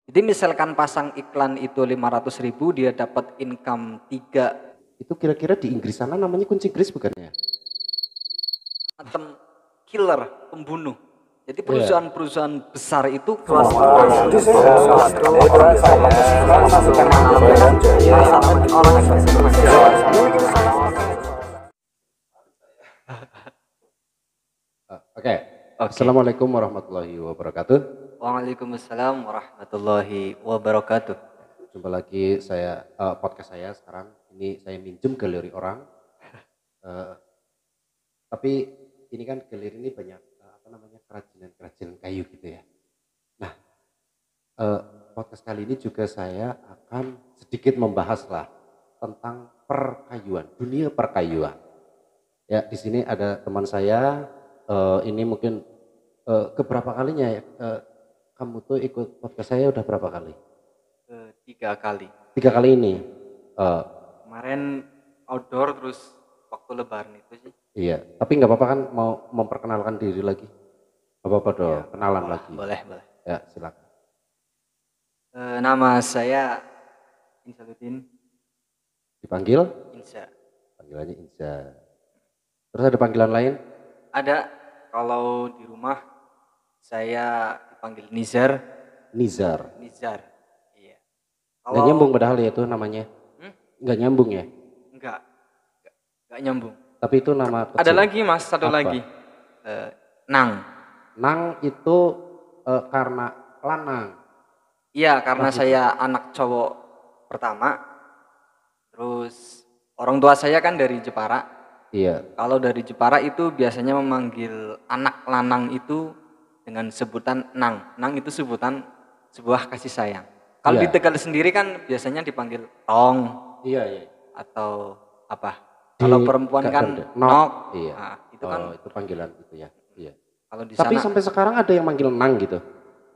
Jadi misalkan pasang iklan itu 500.000, dia dapat income 3. Itu kira-kira di Inggris sana namanya kunci Inggris bukan ya? Macam killer, pembunuh. Jadi Oh ya. perusahaan-perusahaan besar itu Oke. Oke. Assalamualaikum warahmatullahi wabarakatuh. Waalaikumsalam warahmatullahi wabarakatuh. Jumpa lagi saya podcast saya sekarang. Ini saya minjem galeri orang. Tapi ini kan galeri ini banyak kerajinan kayu gitu ya. Nah, podcast kali ini juga saya akan sedikit membahas lah tentang perkayuan, dunia perkayuan. Ya, di sini ada teman saya. Ini mungkin keberapa kalinya ya? Kamu tuh ikut podcast saya udah berapa kali? 3 kali. 3 kali ini. Kemarin outdoor, terus waktu lebaran itu sih. Iya, tapi nggak apa-apa kan mau memperkenalkan diri lagi? Nggak apa-apa dong, Ya, kenalan lagi. Boleh. Ya, silakan. Nama saya Insaluddin. Dipanggil? Insa. Panggilannya Insa. Terus ada panggilan lain? Ada, kalau di rumah saya dipanggil Nizar. Nizar. Iya. Nggak nyambung padahal ya itu namanya? Nggak nyambung ya? Enggak nyambung. Tapi itu nama kecil. Ada lagi mas, satu Apa? lagi. Nang. Nang itu karena lanang. Iya, karena saya anak cowok pertama. Terus orang tua saya kan dari Jepara. Iya. Kalau dari Jepara itu biasanya memanggil anak lanang itu dengan sebutan nang. Nang itu sebutan sebuah kasih sayang. Kalau di Tegal sendiri kan biasanya dipanggil tong. Iya. Atau apa? Kalau perempuan kan nok. Iya. Nah, itu kan itu panggilan itu ya. Iya. kalau di Tapi sana sampai sekarang ada yang manggil nang gitu.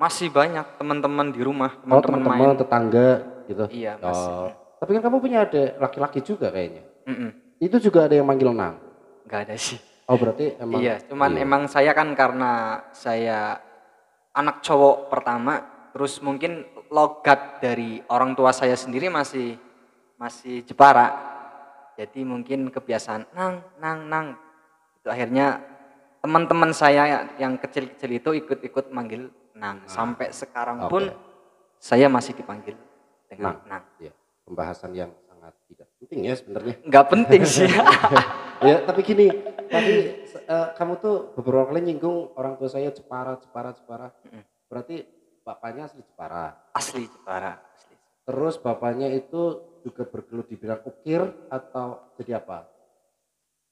masih banyak teman-teman di rumah, Teman-teman tetangga gitu. Iya, masih. Tapi kan kamu punya adik laki-laki juga kayaknya. Mm-mm. Itu juga ada yang manggil nang. Nggak ada sih. Oh berarti emang. Iya, cuman emang saya kan karena saya anak cowok pertama, terus mungkin logat dari orang tua saya sendiri masih Jepara. Jadi mungkin kebiasaan nang. Itu akhirnya teman-teman saya yang kecil-kecil itu ikut manggil nang. Sampai sekarang pun saya masih dipanggil dengan nang. Iya. Pembahasan yang sangat tidak penting ya sebenarnya. Nggak penting sih. Ya tapi gini, tadi kamu tuh beberapa kali nyinggung orang tua saya Jepara. Berarti bapaknya asli Jepara. Asli Jepara. Terus bapaknya itu juga bergelut di bidang ukir atau jadi apa?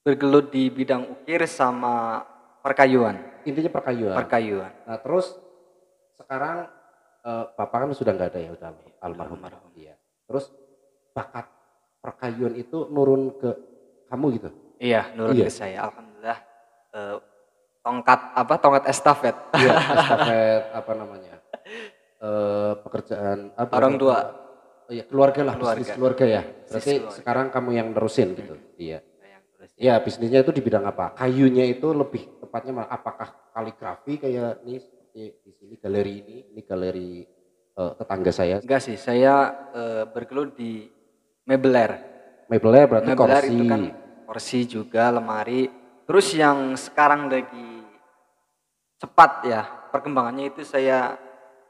Bergelut di bidang ukir sama perkayuan. Intinya perkayuan. Nah terus sekarang bapak kan sudah nggak ada ya, udah almarhum. Iya. Terus bakat perkayuan itu nurun ke kamu gitu? Iya, nurun ke saya. Alhamdulillah. Tongkat estafet. Iya, estafet apa namanya? Pekerjaan apa? Orang tua. Iya, keluarga lah, bisnis keluarga ya. Berarti sekarang kamu yang nerusin gitu. Iya. Ya, bisnisnya itu di bidang apa? Kayunya itu lebih tepatnya apakah kaligrafi kayak ini seperti di sini galeri ini galeri tetangga saya. Enggak sih, saya bergelut di mebeler. Mebeler berarti Mebeler kursi. itu kan kursi juga, lemari. Terus yang sekarang lagi cepat ya perkembangannya itu saya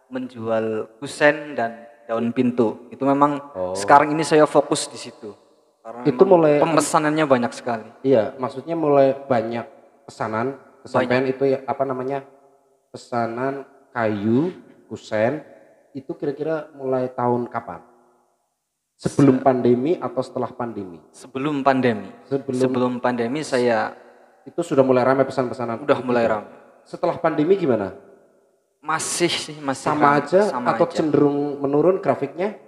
menjual kusen dan daun pintu. Itu memang sekarang ini saya fokus di situ. Karena itu mulai pemesanannya banyak sekali. Iya, maksudnya mulai banyak pesanan, kesampaian itu ya apa namanya? Pesanan kayu, kusen itu kira-kira mulai tahun kapan? Sebelum pandemi atau setelah pandemi? Sebelum pandemi. Sebelum pandemi saya itu sudah mulai ramai pesan-pesanan. Udah mulai ramai. Setelah pandemi gimana? Masih sama aja atau cenderung menurun grafiknya?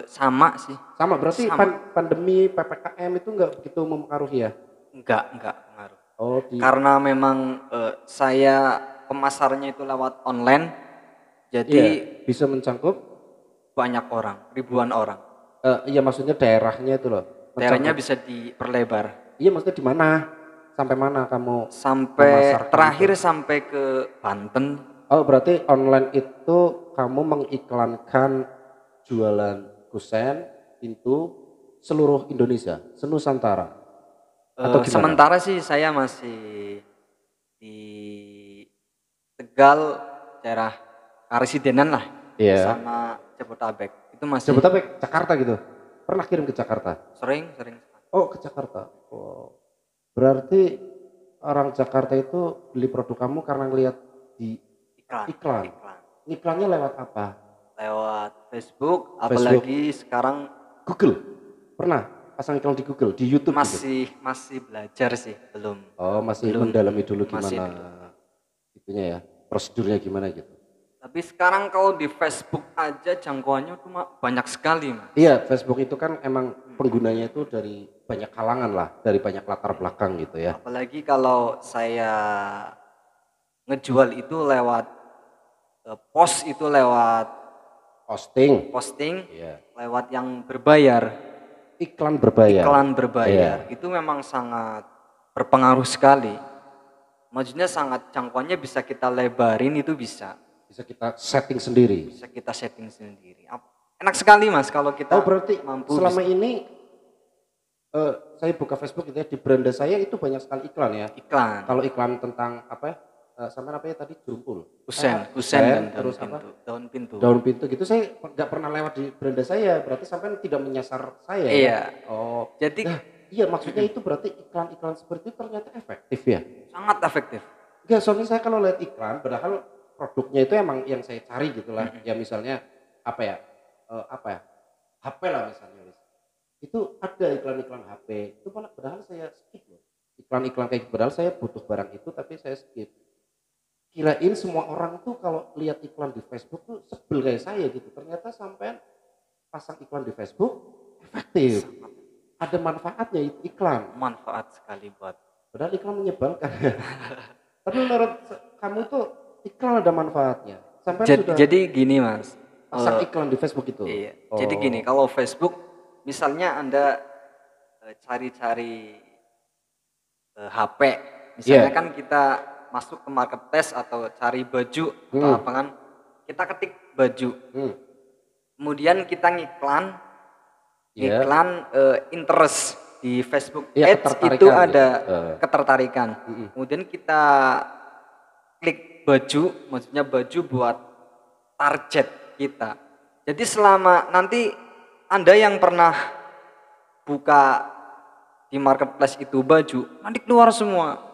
Sama sih. Sama berarti pandemi PPKM itu enggak begitu mempengaruhi ya? Enggak pengaruh. Karena memang saya pemasarnya itu lewat online, jadi bisa mencangkup banyak orang, ribuan orang. Iya maksudnya daerahnya itu loh. Daerahnya bisa diperlebar. Iya maksudnya di mana? Sampai mana kamu? Sampai terakhir itu? Sampai ke Banten. Oh berarti online itu kamu mengiklankan jualan kusen pintu seluruh Indonesia, senusantara atau gimana? Sementara sih saya masih di Tegal, daerah Karesidenan lah, Iya. sama Jabotabek. Itu masih Jabotabek, Jakarta gitu. Pernah kirim ke Jakarta? sering, sering. Oh, ke Jakarta. Oh. Berarti orang Jakarta itu beli produk kamu karena ngelihat di iklan. Iklan. Iklannya lewat apa? Lewat Facebook, apalagi sekarang Google. Pernah pasang iklan di Google, di YouTube gitu? masih belajar sih, belum. Oh, masih Belum. mendalami dulu Masih gimana itunya ya, prosedurnya gimana gitu. Tapi sekarang kalau di Facebook aja jangkauannya cuma banyak sekali, Mas. Iya, Facebook itu kan emang penggunanya itu dari banyak kalangan lah, dari banyak latar belakang gitu ya. Apalagi kalau saya ngejual itu lewat post, itu lewat Posting, iya. lewat yang berbayar. Iklan berbayar. Iklan berbayar Iya. itu memang sangat berpengaruh sekali. Maksudnya sangat jangkauannya bisa kita lebarin, itu bisa. Bisa kita setting sendiri. Bisa kita setting sendiri. Enak sekali, Mas, kalau kita Oh, berarti mampu selama ini saya buka Facebook gitu ya, di beranda saya itu banyak sekali iklan ya. iklan. Kalau iklan tentang apa ya? Sama apa ya tadi, jumpul. Kusen dan terus daun pintu. daun pintu gitu, saya nggak pernah lewat di beranda saya, berarti sampai tidak menyasar saya. Iya. Ya? Oh, Jadi iya, maksudnya itu berarti iklan-iklan seperti itu ternyata efektif ya. sangat efektif. Enggak, soalnya saya kalau lihat iklan, padahal produknya itu emang yang saya cari gitulah. Ya misalnya apa ya, HP lah misalnya. Itu ada iklan-iklan HP, itu padahal saya skip loh. Iklan-iklan kayak gitu, padahal saya butuh barang itu tapi saya skip. Kirain semua orang tuh kalau lihat iklan di Facebook tuh sebel kayak saya gitu. Ternyata sampai pasang iklan di Facebook efektif. Ada manfaatnya iklan. Manfaat sekali buat. Padahal iklan menyebalkan. Tapi menurut kamu tuh iklan ada manfaatnya. Sampai Jadi gini, Mas. pasang iklan di Facebook itu. Iya. Jadi gini, kalau Facebook misalnya Anda cari-cari HP, misalnya kan kita masuk ke marketplace atau cari baju atau apa kan, kita ketik baju. Kemudian kita ngiklan interest di Facebook Ads itu ada ketertarikan. Kemudian kita klik baju, maksudnya baju buat target kita. Jadi selama nanti Anda yang pernah buka di marketplace itu baju, nanti keluar semua.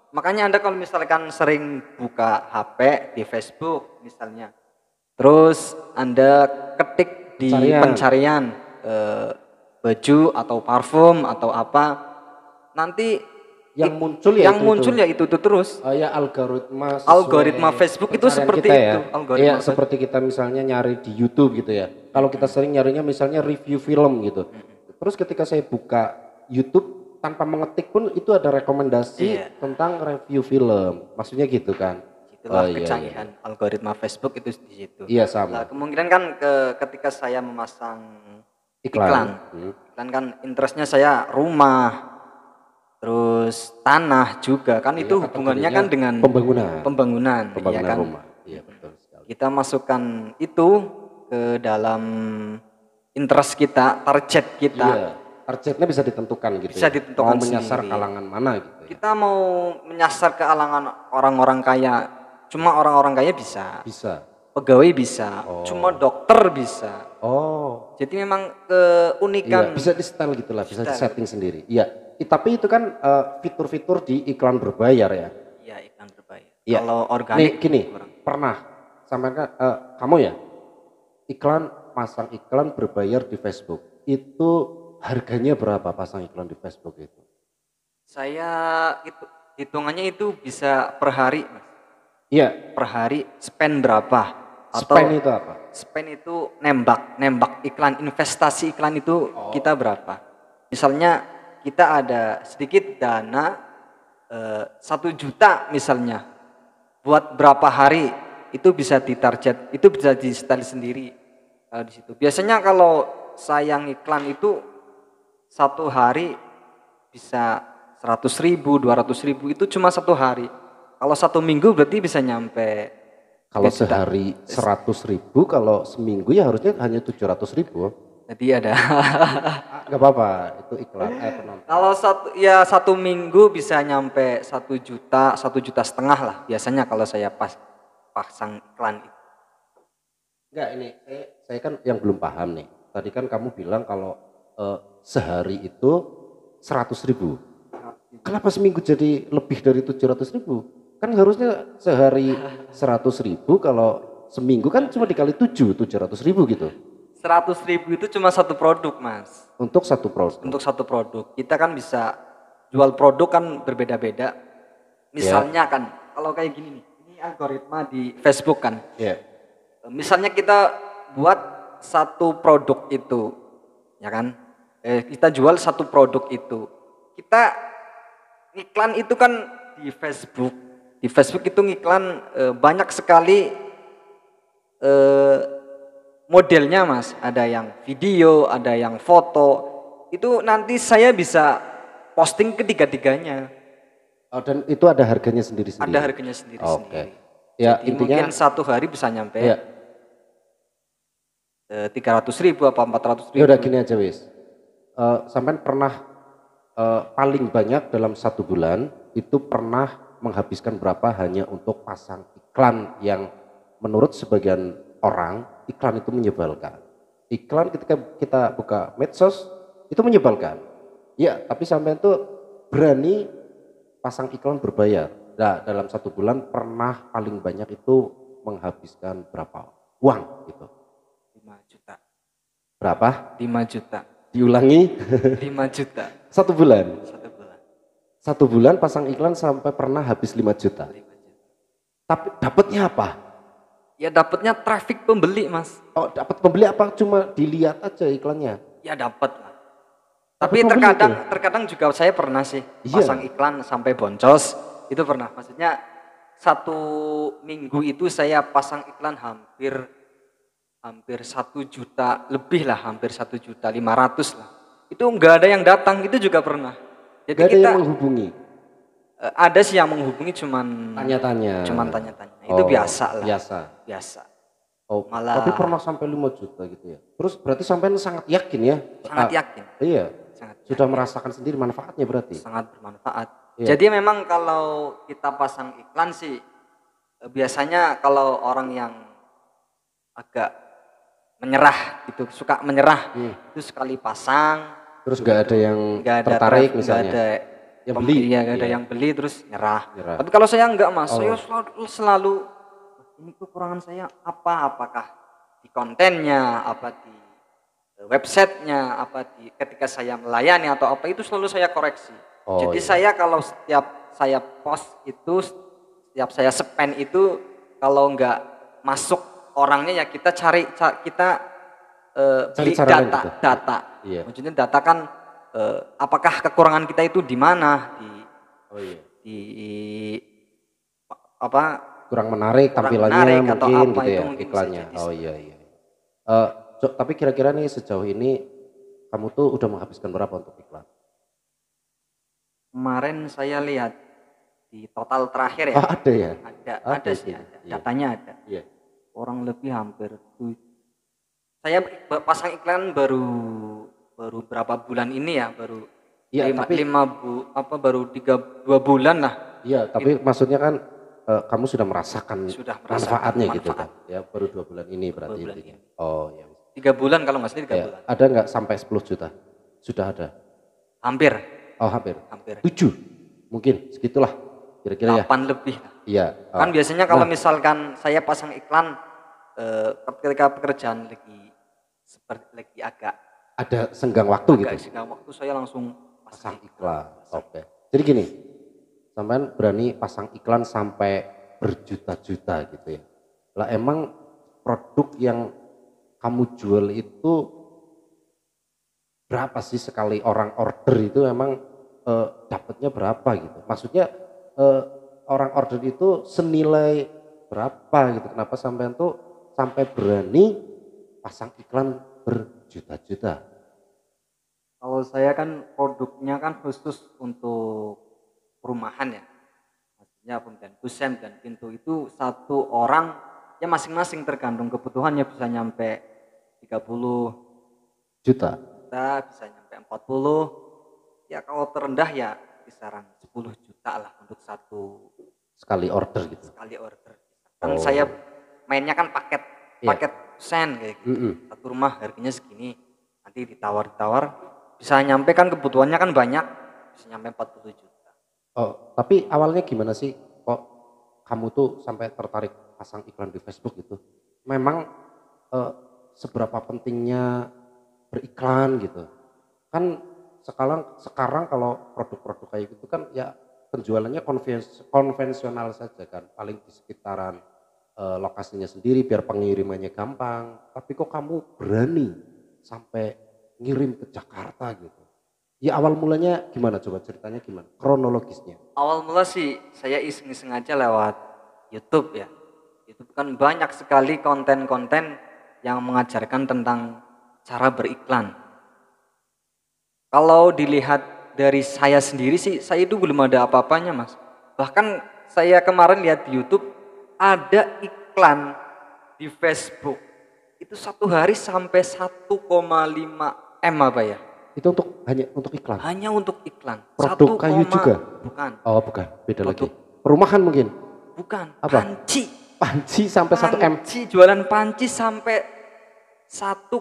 Makanya Anda kalau misalkan sering buka HP di Facebook misalnya, terus Anda ketik di pencarian baju atau parfum atau apa, nanti yang muncul ya itu terus. Ya algoritma Facebook itu seperti itu. Iya, seperti kita misalnya nyari di YouTube gitu ya. Kalau kita sering nyarinya misalnya review film gitu. Terus ketika saya buka YouTube tanpa mengetik pun itu ada rekomendasi tentang review film. Maksudnya gitu kan. Itulah kecanggihan algoritma Facebook itu di situ. Iya, sama. Nah, kemungkinan kan ketika saya memasang iklan kan interestnya saya rumah, terus tanah juga kan, itu hubungannya kan dengan pembangunan ya kan? Rumah. Iya, betul sekali. Kita masukkan itu ke dalam interest kita, target kita. Iya, targetnya bisa ditentukan gitu. Bisa ditentukan mau menyasar sendiri. kalangan mana gitu ya. Kita mau menyasar ke kalangan orang-orang kaya, cuma orang-orang kaya bisa. Pegawai bisa, cuma dokter bisa. Jadi memang keunikan. Iya, bisa di setel gitulah, bisa di setting sendiri. Iya. Tapi itu kan fitur-fitur di iklan berbayar ya. Iya, iklan berbayar. Iya. Kalau organik gini, pernah sampai kamu ya pasang iklan berbayar di Facebook. Itu harganya berapa pasang iklan di Facebook itu? Saya hitungannya itu bisa per hari, Mas. Iya. Per hari spend berapa? Spend itu apa? Spend itu nembak iklan, investasi iklan itu kita berapa? Misalnya kita ada sedikit dana 1 juta misalnya, buat berapa hari itu bisa ditarget, itu bisa di setel sendiri di situ. Biasanya kalau saya iklan itu 1 hari bisa 100.000, 200.000, itu cuma 1 hari. Kalau 1 minggu berarti bisa nyampe Kalau 3 juta. sehari 100.000, kalau seminggu ya harusnya hanya 700.000. Jadi ada Nggak apa-apa, itu iklan penonton. kalau satu minggu bisa nyampe 1 juta, 1,5 juta lah biasanya kalau saya pasang iklan itu. Enggak, ini saya kan yang belum paham nih. Tadi kan kamu bilang kalau sehari itu 100.000. Kenapa seminggu jadi lebih dari 700.000? Kan harusnya sehari 100.000, kalau seminggu kan cuma dikali 700.000 gitu. 100.000 itu cuma satu produk, Mas. Untuk satu produk. Untuk satu produk. Kita kan bisa jual produk kan berbeda-beda. Misalnya kan kalau kayak gini nih, ini algoritma di Facebook kan. Ya. Misalnya kita buat satu produk itu, ya kan? Kita jual satu produk itu. Kita iklan itu kan di Facebook. Di Facebook itu ngiklan banyak sekali modelnya, Mas. Ada yang video, ada yang foto. Itu nanti saya bisa posting ketiga-tiganya. Oh, dan itu ada harganya sendiri-sendiri. Ada harganya sendiri-sendiri. Oke. Ya, jadi intinya mungkin satu hari bisa nyampe ya. 300.000 apa 400.000. Ya udah gini aja wis. Sampai pernah paling banyak dalam 1 bulan itu pernah menghabiskan berapa hanya untuk pasang iklan yang menurut sebagian orang iklan itu menyebalkan. Iklan ketika kita buka medsos itu menyebalkan. Ya, tapi sampai itu berani pasang iklan berbayar. Nah, dalam 1 bulan pernah paling banyak itu menghabiskan berapa uang gitu? 5 juta. Berapa? 5 juta. Diulangi. 5 juta. 1 bulan. 1 bulan. 1 bulan pasang iklan sampai pernah habis 5 juta. 5 juta. Tapi dapatnya apa? Ya dapatnya traffic pembeli, Mas. Oh, dapat pembeli apa cuma dilihat aja iklannya? Ya dapat lah. Tapi Tapi terkadang juga saya pernah sih pasang iklan sampai boncos. Itu pernah. Maksudnya 1 minggu itu saya pasang iklan hampir 1 juta lebih lah, hampir 1,5 juta lah. Itu enggak ada yang datang, itu juga pernah. Jadi Gak ada kita yang menghubungi. Ada sih yang menghubungi cuman Tanya-tanya. Itu biasa lah. Biasa. Oh, malah. Tapi pernah sampai 5 juta gitu ya. Terus berarti sampai sangat yakin ya? Sangat yakin. Iya. Sangat sudah yakin. Merasakan sendiri manfaatnya berarti. Sangat bermanfaat. Iya. Jadi memang kalau kita pasang iklan sih biasanya kalau orang yang agak menyerah gitu, suka menyerah, itu sekali pasang terus nggak ada yang tertarik misalnya. Nggak ada yang beli. Iya, nggak ada yang beli terus nyerah. Tapi kalau saya enggak, Mas, saya selalu ini kekurangan saya apa? Apakah di kontennya, apa di websitenya, apa di ketika saya melayani atau apa, itu selalu saya koreksi. Jadi saya kalau setiap saya post itu, setiap saya spend itu, kalau enggak masuk orangnya ya kita cari beli data. Iya. Maksudnya data kan apakah kekurangan kita itu di mana, kurang menarik tampilannya mungkin atau apa gitu ya itu iklannya. Iya. Tapi kira-kira nih sejauh ini kamu tuh udah menghabiskan berapa untuk iklan? Kemarin saya lihat di total terakhir ya. Ada ya? Ada sih. Datanya ada. Iya. Orang lebih hampir saya pasang iklan baru berapa bulan ini ya, baru baru 2 bulan lah. Iya, tapi maksudnya kan kamu sudah merasakan manfaatnya gitu kan? Ya, baru 2 bulan ini berarti. Ini. Oh ya. 3 bulan kalau nggak salah 3 bulan. Ada nggak sampai 10 juta? Sudah ada? Hampir. Oh hampir. 7 mungkin segitulah kira-kira 8 lebih. Iya. Kan biasanya kalau misalkan saya pasang iklan ketika pekerjaan lagi agak ada senggang waktu gitu. Senggang waktu saya langsung pasang iklan. Oke. Jadi gini, sampean berani pasang iklan sampai berjuta-juta gitu ya. Lah emang produk yang kamu jual itu berapa sih sekali orang order itu emang dapatnya berapa gitu? Maksudnya orang order itu senilai berapa gitu? Kenapa sampean tuh sampai berani pasang iklan berjuta-juta? Kalau saya kan produknya kan khusus untuk perumahan ya. Maksudnya pemilihan kusen dan pintu itu 1 orang ya masing-masing tergantung kebutuhannya, bisa nyampe 30 Juta. juta, bisa nyampe 40. Ya kalau terendah ya kisaran 10 juta lah untuk satu Sekali order gitu. sekali order. Kan saya mainnya kan paket Iya. paket sen kayak gitu. Mm-mm. Satu rumah harganya segini, nanti ditawar-tawar, bisa nyampe kan kebutuhannya kan banyak, bisa nyampe 40 juta. Oh, tapi awalnya gimana sih kok kamu tuh sampai tertarik pasang iklan di Facebook gitu? Memang eh, seberapa pentingnya beriklan gitu? Kan sekarang kalau produk-produk kayak gitu kan ya penjualannya konvensional saja kan, paling di sekitaran lokasinya sendiri biar pengirimannya gampang. Tapi kok kamu berani sampai ngirim ke Jakarta gitu? Ya awal mulanya gimana, coba ceritanya gimana? Kronologisnya. Awal mula sih saya iseng-iseng aja lewat YouTube ya. YouTube kan banyak sekali konten-konten yang mengajarkan tentang cara beriklan. Kalau dilihat dari saya sendiri sih, saya itu belum ada apa-apanya mas. Bahkan saya kemarin lihat di YouTube, ada iklan di Facebook. Itu satu hari sampai 1,5 M apa ya? Itu hanya untuk iklan. Hanya untuk iklan. Produk kayu juga? Bukan. Oh bukan, beda Produk. lagi. Perumahan mungkin? Bukan. Apa? Panci. Panci sampai 1 M. Panci, jualan panci sampai 1,5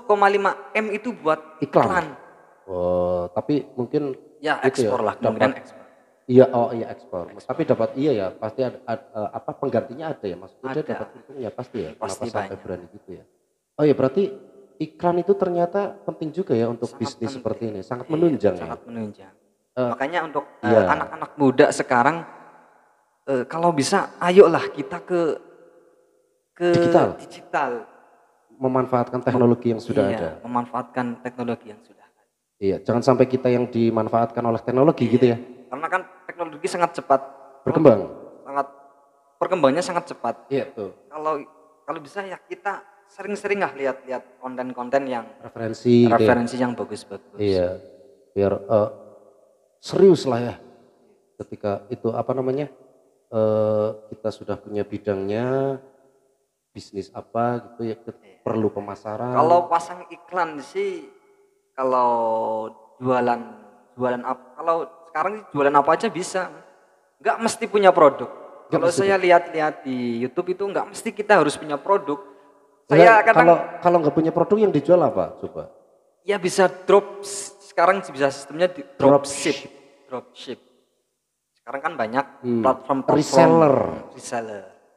M itu buat iklan. Oh, tapi mungkin Ya itu ekspor lah, kemungkinan ekspor. Iya, oh iya ekspor. Tapi dapat iya ya, pasti apa penggantinya ada ya, maksudnya dia Ada. dapat untungnya pasti ya. Pasti Kenapa sampai banyak. berani gitu ya? Oh iya, berarti iklan itu ternyata penting juga ya untuk Sangat bisnis penting. seperti ini, sangat Iya, menunjang ya. sangat menunjang. Eh, Makanya untuk iya. anak-anak muda sekarang, kalau bisa ayolah kita ke digital. Memanfaatkan teknologi yang sudah Iya, ada. memanfaatkan teknologi yang sudah ada. Iya, jangan sampai kita yang dimanfaatkan oleh teknologi gitu ya. Karena kan teknologi sangat cepat Berkembang. Perkembangannya sangat cepat. Iya tuh. Kalau bisa ya kita sering-sering lah lihat konten-konten yang Referensi gitu ya. yang bagus-bagus. Iya, biar serius lah ya. Ketika itu apa namanya, kita sudah punya bidangnya, bisnis apa gitu ya, perlu pemasaran. Kalau pasang iklan sih, kalau jualan apa? Kalau sekarang sih jualan apa aja bisa, nggak mesti punya produk. Kalau saya lihat-lihat di YouTube itu nggak mesti kita harus punya produk. Saya kalau nggak punya produk yang dijual apa coba? Ya bisa sekarang bisa sistemnya di dropship. Sekarang kan banyak platform reseller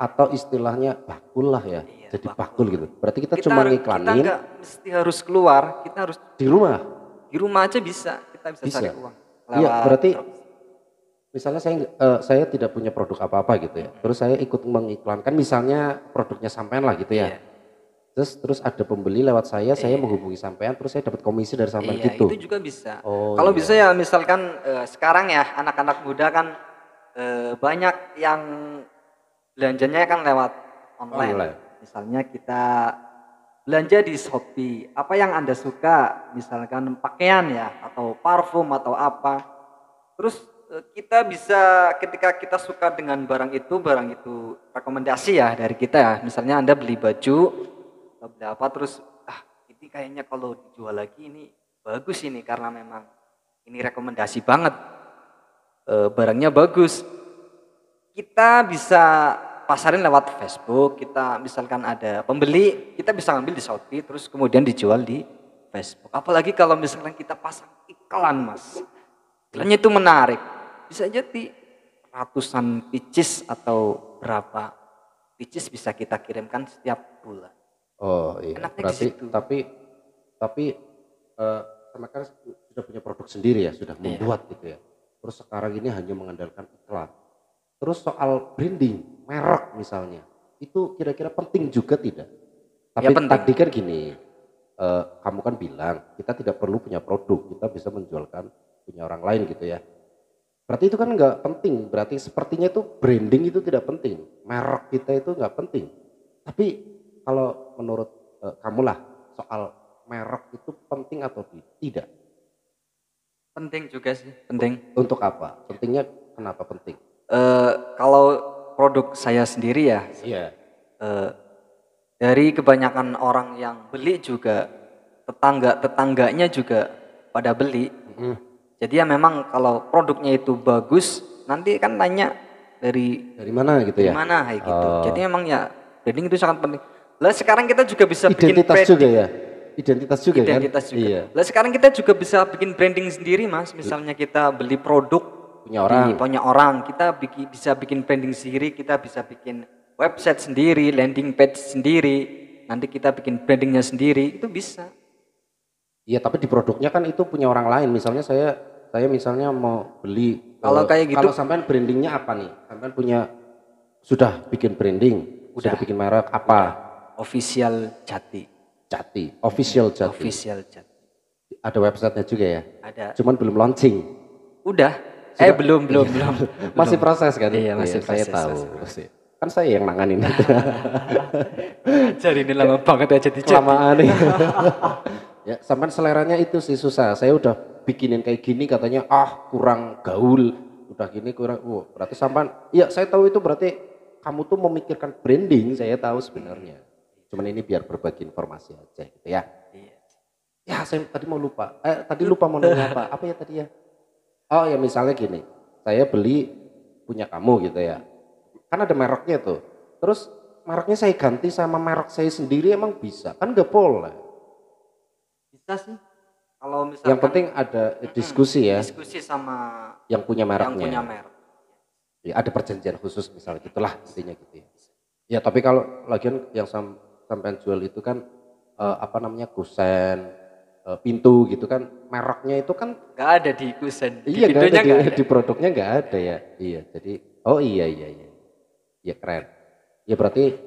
atau istilahnya bakul lah ya. Iya, jadi bakul gitu. Berarti kita cuma ngiklanin. Kita nggak mesti harus keluar, kita harus di rumah. Di rumah aja bisa, kita bisa cari uang. Iya, berarti misalnya saya tidak punya produk apa-apa gitu ya. Terus saya ikut mengiklankan misalnya produknya sampean lah gitu ya. Iya. Terus ada pembeli lewat saya menghubungi sampean, terus saya dapat komisi dari sampean gitu. Itu juga bisa. Oh, kalau bisa ya misalkan sekarang ya anak-anak muda kan banyak yang belanjanya kan lewat online. Misalnya kita belanja di Shopee, apa yang Anda suka, misalkan pakaian ya, atau parfum atau apa. Terus kita bisa ketika kita suka dengan barang itu rekomendasi ya dari kita ya. Misalnya Anda beli baju, beli apa, terus ini kayaknya kalau dijual lagi ini bagus ini karena memang ini rekomendasi banget, barangnya bagus. Kita bisa pasarin lewat Facebook, kita misalkan ada pembeli, kita bisa ngambil di Shopee terus kemudian dijual di Facebook. Apalagi kalau misalkan kita pasang iklan mas, iklannya itu menarik, bisa jadi ratusan pieces atau berapa pieces bisa kita kirimkan setiap bulan. Oh iya, berarti tapi kan sudah punya produk sendiri ya, sudah membuat gitu ya. Terus sekarang ini hanya mengandalkan iklan. Terus soal branding, merek misalnya, itu kira-kira penting juga tidak? Tapi ya, tadi kan gini, kamu kan bilang kita tidak perlu punya produk, kita bisa menjualkan punya orang lain gitu ya. Berarti itu kan nggak penting, berarti sepertinya itu branding itu tidak penting, merek kita itu nggak penting. Tapi kalau menurut kamu lah, soal merek itu penting atau tidak? Penting juga sih, penting. Untuk apa? Pentingnya kenapa penting? Kalau produk saya sendiri ya, Dari kebanyakan orang yang beli juga tetangganya juga pada beli. Mm. Jadi ya memang kalau produknya itu bagus, nanti kan tanya dari Mana gitu ya? mana kayak gitu. Oh. Jadi memang ya branding itu sangat penting. Lah sekarang kita juga bisa bikin Identitas branding. juga ya? Identitas juga Identitas kan? juga. Iya. Lah sekarang kita juga bisa bikin branding sendiri Mas. Misalnya kita beli produk Punya orang. punya orang, kita bisa bikin branding sendiri, kita bisa bikin website sendiri, landing page sendiri, nanti kita bikin brandingnya sendiri, itu bisa. Iya, tapi di produknya kan itu punya orang lain. Misalnya saya misalnya mau beli. Kalau kayak gitu, kalau sampean brandingnya apa nih? Sampean sudah bikin branding, sudah bikin merek apa? Official Jati. Official Jati. Official Jati. Ada websitenya juga ya? Ada. Cuman belum launching. Udah. Belum. Masih proses kan? Iya, masih proses. Saya tahu. Kan saya yang nanganin. Jadi ini lama banget ya jadi kelamaan nih. Ya, sampean seleranya itu sih susah. Saya udah bikinin kayak gini katanya kurang gaul. Udah gini kurang. Berarti sampean, iya saya tahu itu berarti kamu tuh memikirkan branding, saya tahu sebenarnya. Cuman ini biar berbagi informasi aja gitu ya. Iya. Ya, saya tadi mau lupa. Tadi lupa mau nanya apa? Apa ya tadi ya? Oh ya misalnya gini, saya beli punya kamu gitu ya, kan ada mereknya tuh, terus mereknya saya ganti sama merek saya sendiri emang bisa? Kan gak boleh. Bisa sih, kalau misalkan. Yang penting ada diskusi ya. Diskusi sama yang punya mereknya. Yang punya merek. Ya ada perjanjian khusus misalnya gitulah intinya gitu ya. Ya tapi kalau lagian yang sampean jual itu kan kusen, pintu gitu kan, mereknya itu kan nggak ada di kusen, iya, di pintunya nggak ada. Di produknya nggak ada ya. Iya, jadi iya keren. Ya berarti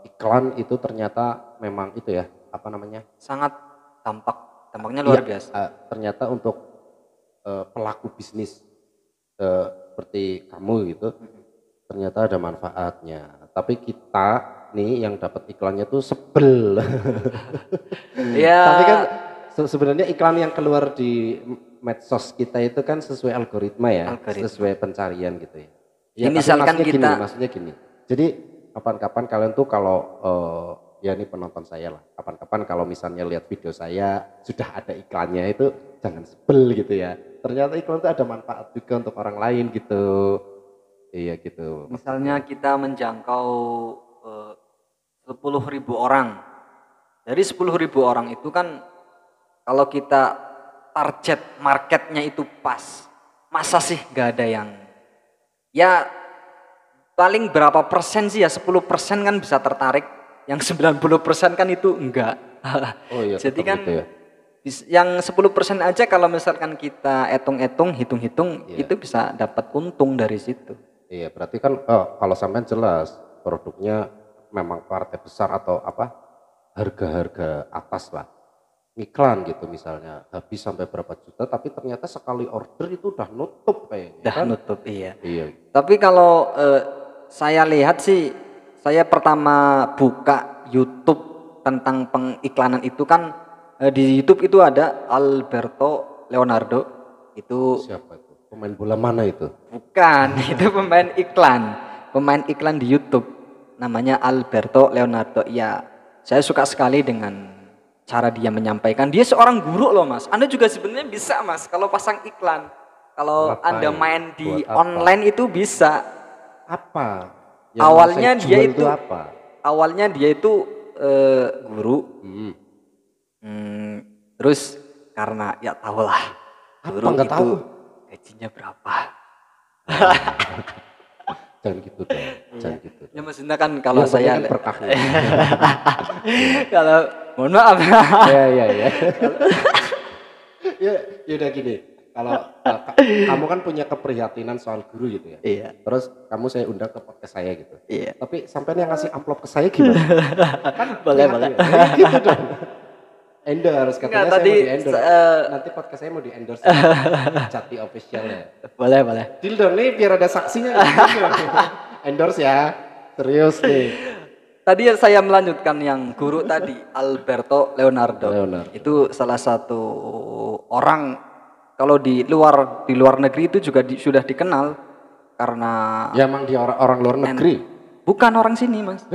iklan itu ternyata memang itu ya, sangat dampaknya luar biasa. Ternyata untuk pelaku bisnis seperti kamu gitu, ternyata ada manfaatnya. Tapi kita nih yang dapat iklannya tuh sebel. Ya. Tapi kan sebenarnya iklan yang keluar di medsos kita itu kan sesuai algoritma ya, sesuai pencarian gitu ya. Ya misalkan maksudnya gini. Jadi kapan-kapan kalian tuh kalau ya ini penonton saya lah, kapan-kapan kalau misalnya lihat video saya sudah ada iklannya itu jangan sebel gitu ya. Ternyata iklan itu ada manfaat juga untuk orang lain gitu. Iya gitu. Misalnya kita menjangkau 10.000 orang. Dari 10.000 orang itu kan kalau kita target marketnya itu pas, masa sih gak ada yang, ya paling berapa persen sih ya, 10% kan bisa tertarik, yang 90% kan itu enggak. Oh iya, jadi kan gitu ya. Yang 10% aja kalau misalkan kita hitung-hitung iya. Itu bisa dapat untung dari situ. Iya, berarti kan kalau sampean jelas produknya memang partai besar atau harga-harga atas lah. Iklan gitu misalnya, habis sampai berapa juta tapi ternyata sekali order itu udah nutup kayaknya. Udah kan? nutup, iya. Tapi kalau saya lihat sih, saya pertama buka YouTube tentang pengiklanan itu kan di YouTube itu ada Alberto Leonardo. Itu siapa itu? Pemain bola mana itu? Bukan, itu pemain iklan di YouTube. Namanya Alberto Leonardo. Ya, saya suka sekali dengan cara dia menyampaikan. Dia seorang guru loh Mas. Anda juga sebenarnya bisa Mas kalau pasang iklan. Kalau Anda main di online itu bisa. Apa? Yang awalnya dia itu guru. Terus karena ya tahulah guru itu tahu gajinya berapa. Jangan gitu dong, jangan gitu. Ya maksudnya kan kalau saya kan berkahnya. Kalau mohon maaf. Iya. Ya udah gini. Kalau kamu kan punya keprihatinan soal guru gitu ya. Iya. Terus kamu saya undang ke podcast saya gitu. Iya. Tapi sampai yang ngasih amplop ke saya gimana? Kan boleh. Gitu dong. Endorse katanya saya mau di endorse. Nanti podcast saya mau di endorse. Jati official ya. Boleh. Deal dong nih biar ada saksinya. Endorse ya. Serius nih. Tadi saya melanjutkan yang guru tadi, Alberto Leonardo. Itu salah satu orang kalau di luar negeri itu juga sudah dikenal karena ya emang dia orang luar negeri. Bukan orang sini Mas.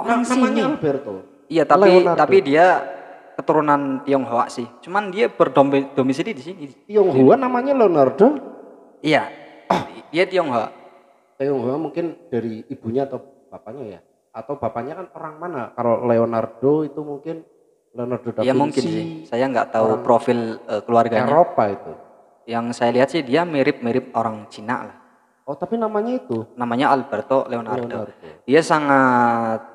orang namanya sini. Alberto. Iya, tapi dia keturunan Tionghoa sih. Cuman dia berdomisili di sini. Tionghoa namanya Leonardo? Iya. Dia Tionghoa. Tionghoa mungkin dari ibunya atau bapaknya ya? Atau bapaknya kan orang mana? Kalau Leonardo itu mungkin Leonardo da Iya Vinci. mungkin sih. Saya nggak tahu profil keluarganya. Eropa itu. Yang saya lihat sih dia mirip-mirip orang Cina lah. Oh, tapi namanya itu? Namanya Alberto Leonardo. Dia sangat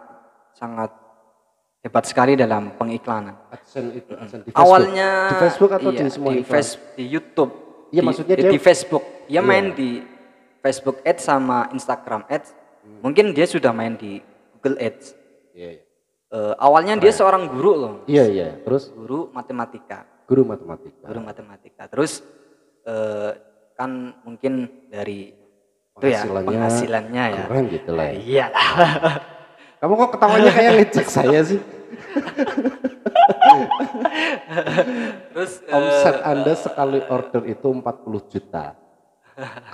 hebat sekali dalam pengiklanan. AdSense itu, AdSense di Facebook. Awalnya di Facebook atau iya, di semua di YouTube. Iya, maksudnya dia di Facebook. Dia main di Facebook Ads sama Instagram Ads. Mungkin dia sudah main di Google Ads. Iya. Awalnya dia seorang guru loh. Iya. Terus guru matematika. Guru matematika. Terus kan mungkin dari penghasilannya ya. Kurang gitu lah. Iya. Kamu kok ketawanya kayak ngecek saya sih? Terus omset Anda sekali order itu 40 juta.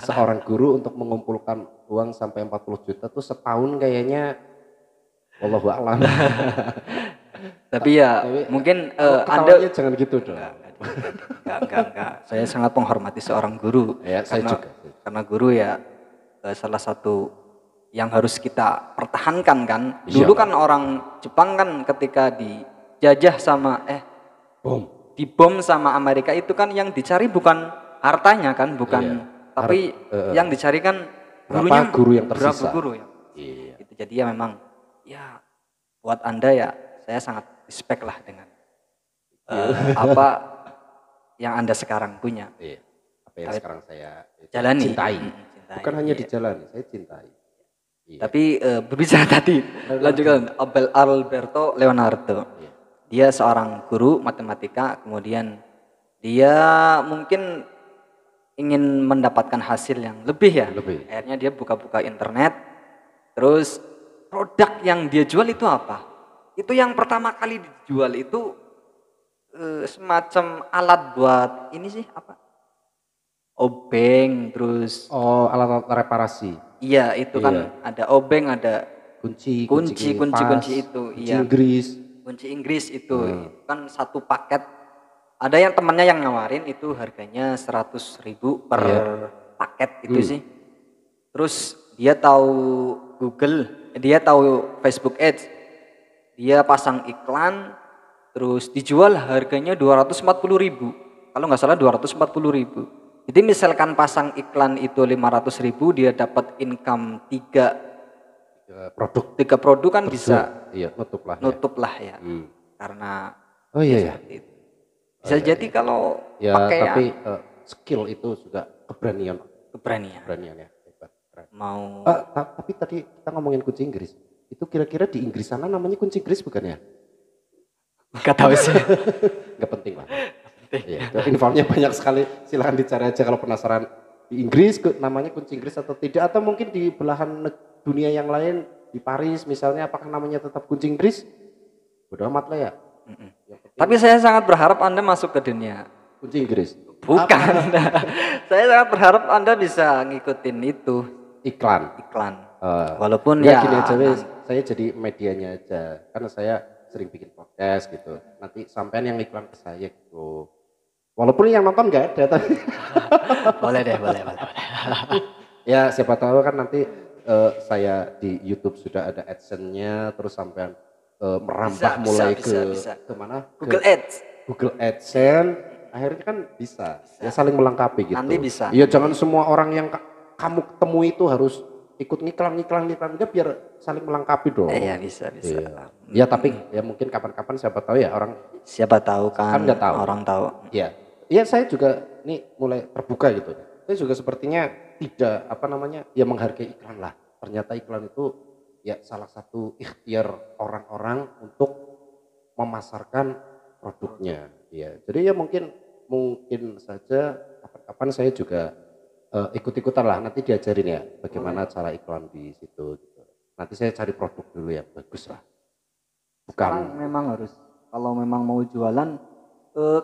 Seorang guru untuk mengumpulkan uang sampai 40 juta tuh setahun kayaknya wallahu a'lam. Tapi mungkin Anda jangan gitu dong. Enggak. Saya sangat menghormati seorang guru. Ya, saya juga. Karena guru ya salah satu yang harus kita pertahankan kan. Dulu kan orang Jepang kan ketika dijajah sama dibom sama Amerika itu kan yang dicari bukan hartanya kan, bukan tapi yang dicari kan gurunya, guru yang tersisa. Berapa guru ya. Gitu. Jadi ya memang ya buat Anda ya saya sangat respect lah dengan apa yang Anda sekarang punya. Apa yang sekarang saya jalani. Cintai. Bukan hanya dijalani, saya cintai. Tapi berbicara tadi, lanjutkan Alberto Leonardo. Dia seorang guru matematika, kemudian dia mungkin ingin mendapatkan hasil yang lebih ya. Akhirnya dia buka-buka internet, terus produk yang dia jual itu apa? Itu yang pertama kali dijual itu semacam alat buat ini sih apa? Obeng, terus alat reparasi. Iya, itu kan ada obeng, ada kunci itu. Kunci Inggris itu kan satu paket. Ada yang temannya yang nawarin itu harganya 100.000 per paket itu sih. Terus dia tahu Google, dia tahu Facebook Ads. Dia pasang iklan, terus dijual harganya 240.000. Kalau nggak salah 240.000. Jadi misalkan pasang iklan itu 500.000, dia dapat income 3 produk kan bisa nutup lah ya. Karena bisa jadi kalau pakai tapi skill itu juga keberanian ya. Mau tapi tadi kita ngomongin kunci Inggris. Itu kira-kira di Inggris sana namanya kunci Inggris bukan ya? Gak tahu sih. Gak penting lah. Infonya banyak sekali, silahkan dicari aja kalau penasaran. Di Inggris namanya kunci Inggris atau tidak, atau mungkin di belahan dunia yang lain, di Paris misalnya, apakah namanya tetap kunci Inggris? Bodo amat lah ya. Tapi saya sangat berharap Anda masuk ke dunia kunci Inggris. Bukan. Saya sangat berharap Anda bisa ngikutin itu iklan. Walaupun ya gini aja, saya jadi medianya aja, karena saya sering bikin podcast gitu. Nanti sampean yang iklan ke saya gitu. Walaupun yang nonton nggak ada, tapi boleh. Ya siapa tahu kan nanti saya di YouTube sudah ada AdSense-nya, terus sampean merambah mulai ke mana? Google Ads. Google AdSense, akhirnya kan bisa. Ya saling melengkapi gitu. Nanti bisa. Iya, jangan semua orang yang kamu temui itu harus ikut ngiklan enggak, biar saling melengkapi dong. Iya, bisa. Iya. Ya tapi ya mungkin kapan-kapan siapa tahu ya orang. Siapa tahu kan nggak tahu. Orang tahu. Iya, saya juga nih mulai terbuka gitu. Saya juga sepertinya tidak ya menghargai iklan lah. Ternyata iklan itu ya salah satu ikhtiar orang-orang untuk memasarkan produknya. Ya, jadi ya mungkin saja kapan-kapan saya juga ikut-ikutan lah, nanti diajarin ya bagaimana cara iklan di situ gitu. Nanti saya cari produk dulu yang bagus lah. Bukan memang harus, kalau memang mau jualan,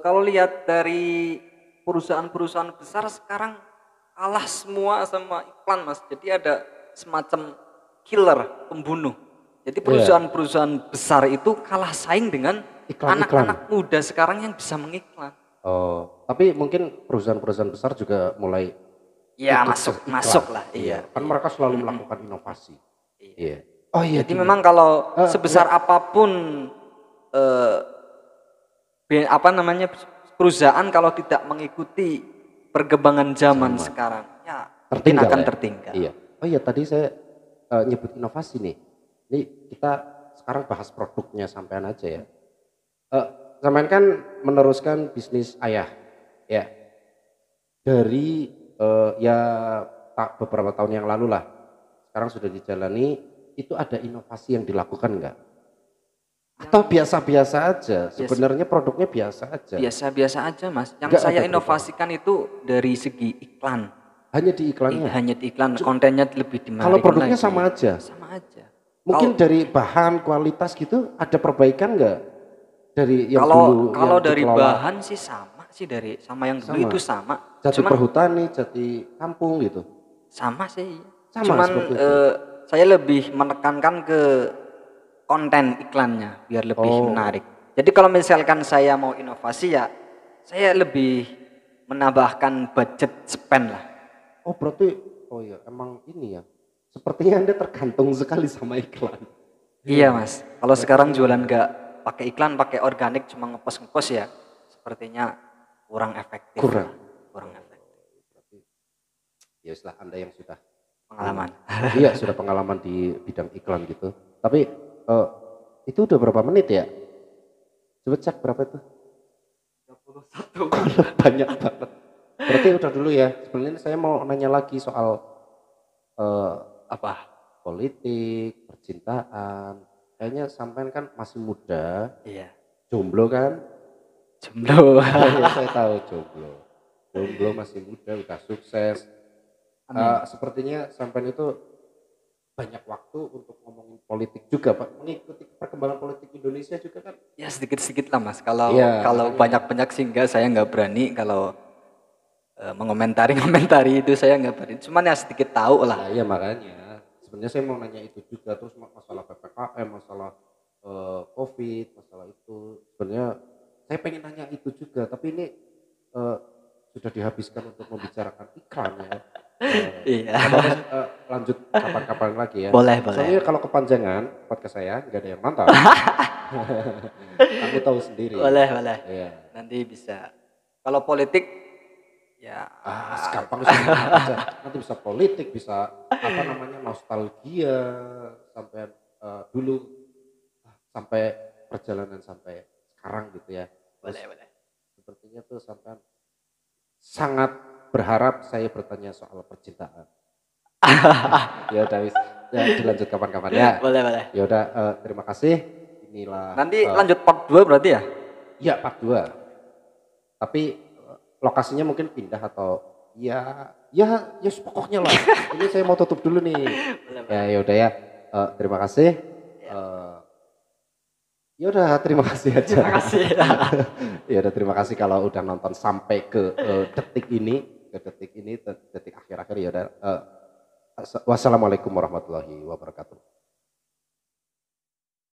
kalau lihat dari perusahaan-perusahaan besar sekarang kalah semua sama iklan Mas. Jadi ada semacam killer, pembunuh. Jadi perusahaan-perusahaan besar itu kalah saing dengan Iklan-iklan. anak-anak muda sekarang yang bisa mengiklan. Oh, tapi mungkin perusahaan-perusahaan besar juga mulai Ya ikut masuk iklan. masuk lah, iya. Kan mereka selalu melakukan inovasi. Iya. Oh iya. Jadi memang kalau sebesar apapun apa namanya perusahaan kalau tidak mengikuti perkembangan zaman sekarang, ya mungkin akan tertinggal. Iya. Oh iya, tadi saya nyebut inovasi nih. Ini kita sekarang bahas produknya sampean aja ya. Sampean kan meneruskan bisnis ayah, ya. Dari ya beberapa tahun yang lalu lah. Sekarang sudah dijalani. Itu ada inovasi yang dilakukan enggak? Atau biasa-biasa aja? Sebenarnya produknya biasa aja. Biasa-biasa aja, Mas. Yang saya inovasikan itu dari segi iklan. Hanya di iklannya? Hanya di iklan, kontennya lebih dimenarik. Kalau produknya lagi. Sama aja? Sama aja. Mungkin dari bahan, kualitas gitu ada perbaikan enggak? Dari yang kalau dari bahan sih sama sih, sama yang dulu itu sama. Jati perhutani, jati kampung gitu? Sama sih. Cuman saya lebih menekankan ke konten iklannya biar lebih menarik. Jadi kalau misalkan saya mau inovasi ya saya lebih menambahkan budget spend lah. Oh berarti, oh ya emang ini ya. Sepertinya Anda tergantung sekali sama iklan. Iya Mas, kalau sekarang jualan nggak pakai iklan, pakai organik cuma ngepost ya, sepertinya kurang efektif. Kurang efektif. Berarti ya istilah Anda yang sudah pengalaman. Iya sudah pengalaman di bidang iklan gitu. Tapi itu udah berapa menit ya? Coba cek berapa itu? 31. Banyak banget. Berarti udah dulu ya. Sebenarnya saya mau nanya lagi soal apa? Politik, percintaan. Kayaknya sampean kan masih muda. Iya. Jomblo kan? Jomblo. Saya tahu jomblo. Jomblo masih muda, udah sukses. Sepertinya sampean itu banyak waktu untuk ngomongin politik juga, Pak. Mengikuti perkembangan politik Indonesia juga kan? Ya sedikit-sedikit lah Mas. Kalau banyak-banyak sih saya nggak berani. Kalau mengomentari itu saya nggak berani. Cuman ya sedikit tahu lah. Nah, iya makanya. Sebenarnya saya mau nanya itu juga, terus masalah PPKM, masalah COVID, masalah itu. Sebenarnya saya pengen nanya itu juga, tapi ini sudah dihabiskan untuk membicarakan iklan ya. Iya. Lanjut kapan-kapan lagi ya. Boleh. Soalnya kalau kepanjangan podcast saya nggak ada yang nonton. Kamu tahu sendiri. Boleh. Iya. Nanti bisa. Kalau politik ya gampang sih. Nanti bisa politik, bisa apa namanya nostalgia sampai dulu sampai perjalanan sampai sekarang gitu ya. Boleh. Sepertinya tuh sampai sangat berharap saya bertanya soal percintaan. Ya udah ya dilanjut kapan-kapan ya. Boleh. Ya udah terima kasih. Inilah nanti lanjut part 2 berarti ya? Iya, part 2. Tapi lokasinya mungkin pindah atau ya pokoknya lah. Ini saya mau tutup dulu nih. Ya udah ya. Terima kasih. Ya udah terima kasih aja. Terima kasih. Ya udah terima kasih kalau udah nonton sampai ke detik akhir-akhir ya udah. Wassalamualaikum warahmatullahi wabarakatuh.